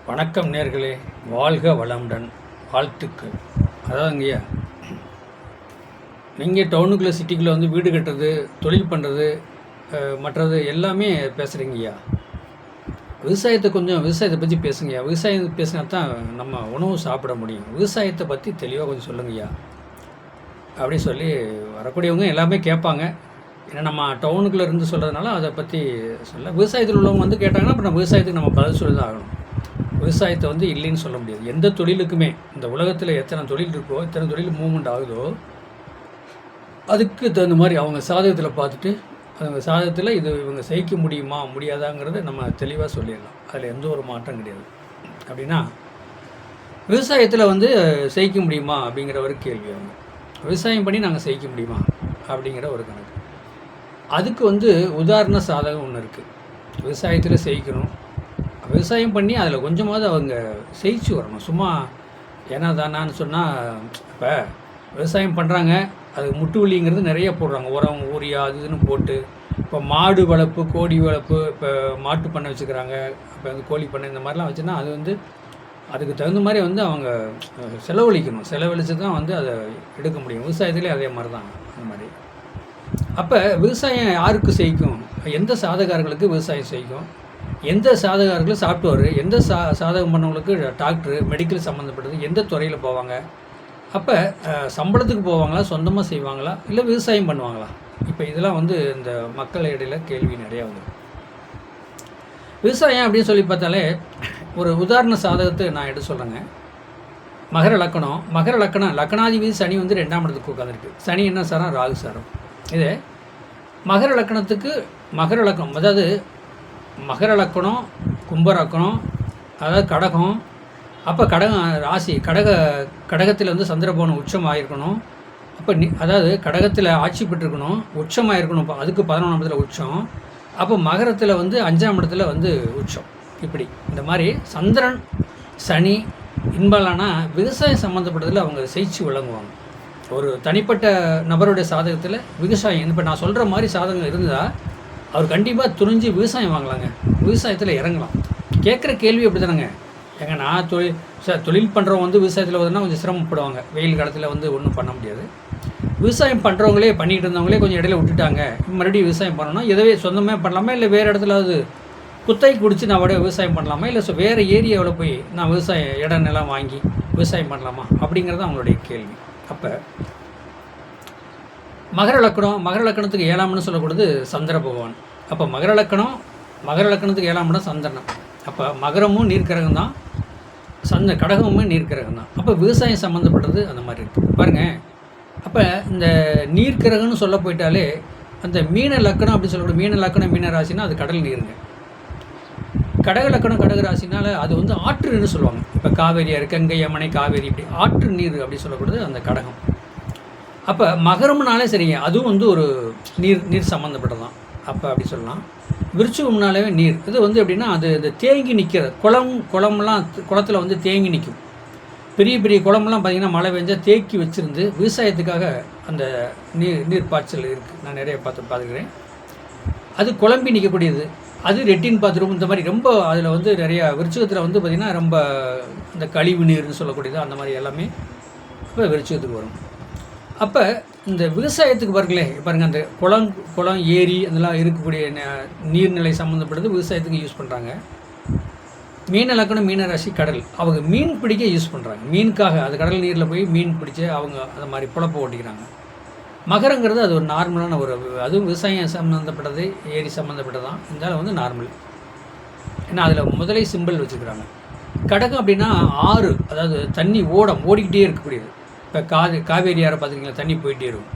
வணக்கம் நேர்களே, வாழ்க வளமுடன், வாழ்த்துக்கள். அதாவதுங்கய்யா, நீங்கள் டவுனுக்குள்ளே சிட்டிக்குள்ளே வந்து வீடு கட்டுறது, தொழில் பண்ணுறது, மற்றது எல்லாமே பேசுகிறீங்கய்யா. விவசாயத்தை பற்றி பேசுங்கய்யா. விவசாயம் பேசினா தான் நம்ம உணவு சாப்பிட முடியும். விவசாயத்தை பற்றி தெளிவாக கொஞ்சம் சொல்லுங்கய்யா அப்படின்னு சொல்லி வரக்கூடியவங்க எல்லாமே கேட்பாங்க. ஏன்னா நம்ம டவுனுக்குள்ளே இருந்து சொல்கிறதுனால அதை பற்றி சொல்ல, விவசாயத்தில் உள்ளவங்க வந்து கேட்டாங்கன்னா அப்புறம் விவசாயத்துக்கு நம்ம பதில் சொல்லி தான் ஆகணும். விவசாயத்தை வந்து இல்லைன்னு சொல்ல முடியாது. எந்த தொழிலுக்குமே இந்த உலகத்தில் எத்தனை தொழில் இருக்கோ, எத்தனை தொழில் மூவ்மெண்ட் ஆகுதோ, அதுக்கு தகுந்த மாதிரி அவங்க சாதகத்தில் பார்த்துட்டு அவங்க சாதகத்தில் இது இவங்க செய்ய முடியுமா முடியாதாங்கிறத நம்ம தெளிவாக சொல்லிடலாம். அதில் எந்த ஒரு மாற்றம் கிடையாது. அப்படின்னா விவசாயத்தில் வந்து செய்ய முடியுமா அப்படிங்கிற ஒரு கேள்வி. அவங்க விவசாயம் பண்ணி நாங்கள் செய்ய முடியுமா அப்படிங்கிற ஒரு கணக்கு. அதுக்கு வந்து உதாரண சாதகம் ஒன்று இருக்குது. விவசாயத்தில் செய்யணும், விவசாயம் பண்ணி அதில் கொஞ்சமாவது அவங்க செய்ச்சு வரணும். சும்மா ஏன்னா தானான்னு சொன்னால், இப்போ விவசாயம் பண்ணுறாங்க, அது முட்டுவலிங்கிறது நிறைய போடுறாங்க, உரம் ஊரியா அது இதுன்னு போட்டு. இப்போ மாடு வளர்ப்பு, கோழி வளர்ப்பு, இப்போ மாட்டு பண்ணை வச்சுக்கிறாங்க, இப்போ வந்து கோழி பண்ணை இந்த மாதிரிலாம் வச்சுன்னா அது வந்து அதுக்கு தகுந்த மாதிரி வந்து அவங்க செலவழித்து தான் வந்து அதை எடுக்க முடியும். விவசாயத்துலேயே அதே மாதிரி தான் அந்த மாதிரி. அப்போ விவசாயம் யாருக்கு செய்யும்? எந்த சாதகாரங்களுக்கு விவசாயம் செய்யும்? எந்த சாதகாரர்களும் சாஃப்ட்வேர், எந்த சாதகம் பண்ணவங்களுக்கு டாக்டரு, மெடிக்கல் சம்மந்தப்பட்டது, எந்த துறையில் போவாங்க? அப்போ சம்பளத்துக்கு போவாங்களா, சொந்தமாக செய்வாங்களா, இல்லை விவசாயம் பண்ணுவாங்களா? இப்போ இதெல்லாம் வந்து இந்த மக்கள் இடையில கேள்வி நிறையா வந்து. விவசாயம் அப்படின்னு சொல்லி பார்த்தாலே ஒரு உதாரண சாதகத்தை நான் எடுத்து சொல்கிறேங்க. மகர லக்கணம் லக்கணாதிபதி சனி வந்து 2ஆம் இடத்துக்கு உட்காந்துருக்கு. சனி என்ன சாரம்? ராகு சாரம். இது மகர லக்கணத்துக்கு அதாவது மகர லக்கணம், கும்ப லக்கணம், அதாவது கடகம். அப்போ கடகம் ராசி, கடகத்தில் வந்து சந்திரபவனம் உச்சம் ஆகிருக்கணும். அப்போ அதாவது கடகத்தில் ஆட்சி பெற்றிருக்கணும், உச்சம் ஆகிருக்கணும். இப்போ அதுக்கு 11ஆம் இடத்துல உச்சம். அப்போ மகரத்தில் வந்து 5ஆம் இடத்துல வந்து உச்சம். இப்படி இந்த மாதிரி சந்திரன் சனி இன்பலானா விவசாயம் சம்மந்தப்பட்டதில் அவங்க செய்ச்சு விளங்குவாங்க. ஒரு தனிப்பட்ட நபருடைய சாதகத்தில் விவசாயம் இப்போ நான் சொல்கிற மாதிரி சாதகம் இருந்தால் அவர் கண்டிப்பாக துணிஞ்சு விவசாயம் வாங்கலாங்க, விவசாயத்தில் இறங்கலாம். கேட்குற கேள்வி அப்படி தானேங்க. ஏங்க நான் தொழில் பண்ணுறவங்க வந்து விவசாயத்தில் வருதுன்னா கொஞ்சம் சிரமப்படுவாங்க. வெயில் காலத்தில் வந்து ஒன்றும் பண்ண முடியாது. விவசாயம் பண்ணுறவங்களே பண்ணிகிட்டு இருந்தவங்களே கொஞ்சம் இடையில விட்டுட்டாங்க, மறுபடியும் விவசாயம் பண்ணணும்னா எதவே சொந்தமாக பண்ணலாமா, இல்லை வேறு இடத்துலாவது குத்தகைக்கு குடிச்சு நான் அப்படியே விவசாயம் பண்ணலாமா, இல்லை வேறு ஏரியாவில் போய் நான் இடம் நிலம் வாங்கி விவசாயம் பண்ணலாமா அப்படிங்கிறது அவங்களுடைய கேள்வி. அப்போ மகர லக்கணத்துக்கு 7ஆம்னு சொல்லக்கூடாது சந்திர பகவான். அப்போ மகர லக்கணத்துக்கு 7ஆம் இடம் சந்திரனம். அப்போ மகரமும் நீர்க்கிரகம் தான், கடகமும் நீர்க்கிரகம் தான். அப்போ விவசாயம் சம்மந்தப்பட்டது அந்த மாதிரி இருக்குது பாருங்கள். அப்போ இந்த நீர்க்கிரகம்னு சொல்ல போயிட்டாலே அந்த மீன லக்கணம் அப்படி சொல்லக்கூடாது. மீன ராசினா அது கடல் நீருங்க. கடக லக்கணம் கடக ராசினால அது வந்து ஆற்று நீர்னு சொல்லுவாங்க. இப்போ காவேரியார், கங்கை, யமுனை, காவேரி, இப்படி ஆற்று நீர் அப்படி சொல்லக்கூடாது அந்த கடகம். அப்போ மகரம்னாலே சரிங்க, அதுவும் வந்து ஒரு நீர் சம்மந்தப்பட்டதான். அப்போ அப்படி சொல்லலாம். விருச்சிகம்னாலே நீர். இது வந்து எப்படின்னா அது இந்த தேங்கி நிற்கிற குளத்தில் வந்து தேங்கி நிற்கும். பெரிய பெரிய குளம்லாம் பார்த்திங்கன்னா மழை பெஞ்சால் தேக்கி வச்சுருந்து விவசாயத்துக்காக அந்த நீர் பாய்ச்சல் இருக்குது. நான் நிறைய பார்த்துக்கிறேன். அது குழம்பி நிற்கக்கூடியது. அது ரெட்டின் பாத்ரூம் இந்த மாதிரி ரொம்ப அதில் வந்து நிறையா விருச்சிகத்தில் வந்து பார்த்திங்கன்னா ரொம்ப இந்த கழிவு நீர்னு சொல்லக்கூடியது அந்த மாதிரி எல்லாமே இப்போ விருச்சிகத்துக்கு வரும். அப்போ இந்த விவசாயத்துக்கு பாருங்கள் அந்த குளம் ஏரி அதெல்லாம் இருக்கக்கூடிய நீர்நிலை சம்மந்தப்பட்டது விவசாயத்துக்கு யூஸ் பண்ணுறாங்க. மீன லக்கணம் மீன ராசி கடல், அவங்க மீன் பிடிக்க யூஸ் பண்ணுறாங்க. மீனுக்காக அது கடல் நீரில் போய் மீன் பிடிச்சி அவங்க அந்த மாதிரி புழப்ப ஓட்டிக்கிறாங்க. மகரங்கிறது அது ஒரு நார்மலான அதுவும் விவசாயம் சம்மந்தப்பட்டது, ஏரி சம்மந்தப்பட்டது தான். இருந்தாலும் வந்து நார்மல், ஏன்னா அதில் முதலை சிம்பிள் வச்சுக்கிறாங்க. கடகம் அப்படின்னா ஆறு, அதாவது தண்ணி ஓடிக்கிட்டே இருக்கக்கூடியது. இப்போ காவேரி யாரை பார்த்துருக்கீங்களா, தண்ணி போயிட்டே இருக்கும்.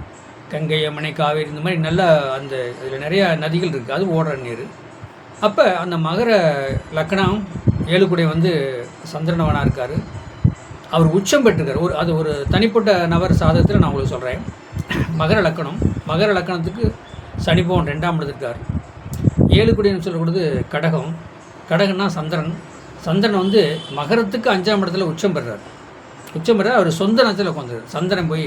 கங்கை, யமுனை, காவேரி இந்த மாதிரி நல்ல அந்த அதில் நிறையா நதிகள் இருக்குது, அது ஓடுற நீர். அப்போ அந்த மகர லக்கணம் 7 வந்து சந்திரனவனாக இருக்கார். அவர் உச்சம் பெற்றிருக்கார். அது ஒரு தனிப்பட்ட நபர் சாதகத்தில் நான் உங்களுக்கு சொல்கிறேன். மகர லக்கணத்துக்கு சனி பகவான் 2ஆம் இடத்துல இருக்கார். 7 சொல்லக்கூடாது கடகம்னா சந்திரன் வந்து மகரத்துக்கு 5ஆம் இடத்துல உச்சம் பெறார். அவர் சொந்த நட்சத்திரத்தில் உட்காந்து, சந்திரன் போய்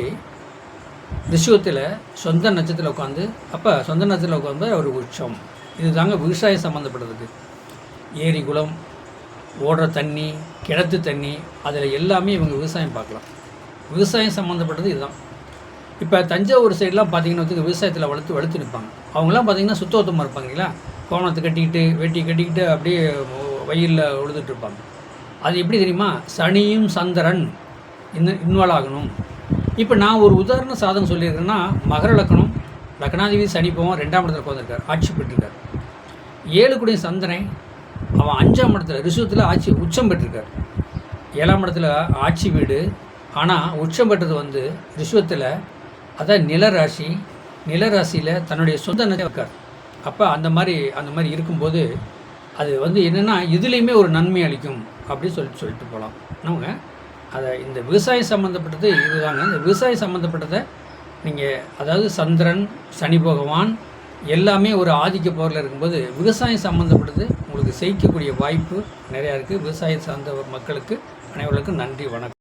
ரிஷுவத்தில் சொந்த நட்சத்திரத்தில் உட்காந்து, அப்போ சொந்த நட்சத்திரத்தில் உட்காந்து அவர் உச்சம். இது தாங்க விவசாயம் சம்மந்தப்பட்டதுக்கு. ஏரி குளம் ஓடுற தண்ணி, கிணத்து தண்ணி, அதில் எல்லாமே இவங்க விவசாயம் பார்க்கலாம். விவசாயம் சம்மந்தப்பட்டது இதுதான். இப்போ தஞ்சாவூர் சைடெலாம் பார்த்தீங்கன்னு வச்சுக்க, விவசாயத்தில் வளர்த்து நிற்பாங்க. அவங்களாம் பார்த்தீங்கன்னா சுத்தபத்தமாக இருப்பாங்க இல்லைங்களா? கோவணத்தை கட்டிக்கிட்டு, வேட்டி கட்டிக்கிட்டு அப்படியே வயலில் உழுதுட்டு இருப்பாங்க. அது எப்படி தெரியுமா? சனியும் சந்திரன் இன்வால்வ் ஆகணும். இப்போ நான் ஒரு உதாரண சாதகம் சொல்லியிருக்கேன்னா, மகர லக்கணம், லக்னாதிபதி சனி போவோம் 2ஆம் இடத்துல உட்காந்துருக்கார், ஆட்சி பெற்றிருக்கார். 7 கூடிய சந்திரன் அவன் 5ஆம் இடத்துல ரிஷபத்தில் உச்சம் பெற்றிருக்கார். 7ஆம் இடத்துல ஆட்சி வீடு, ஆனால் உச்சம் பெற்றது வந்து ரிஷபத்தில், அதான் நிலராசியில் தன்னுடைய சொந்த இருக்கார். அப்போ அந்த மாதிரி இருக்கும்போது அது வந்து என்னென்னா இதுலேயுமே ஒரு நன்மை அளிக்கும் அப்படின்னு சொல்லிட்டு போகலாம். நம்ம அதை இந்த விவசாயம் சம்மந்தப்பட்டது இதுதாங்க. இந்த விவசாயம் சம்மந்தப்பட்டதை நீங்கள் அதாவது சந்திரன், சனி பகவான் எல்லாமே ஒரு ஆதிக்க பவரில் இருக்கும்போது விவசாயம் சம்மந்தப்பட்டது உங்களுக்கு செய்யக்கூடிய வாய்ப்பு நிறையா இருக்குது. விவசாயம் சார்ந்த மக்களுக்கு அனைவருக்கும் நன்றி, வணக்கம்.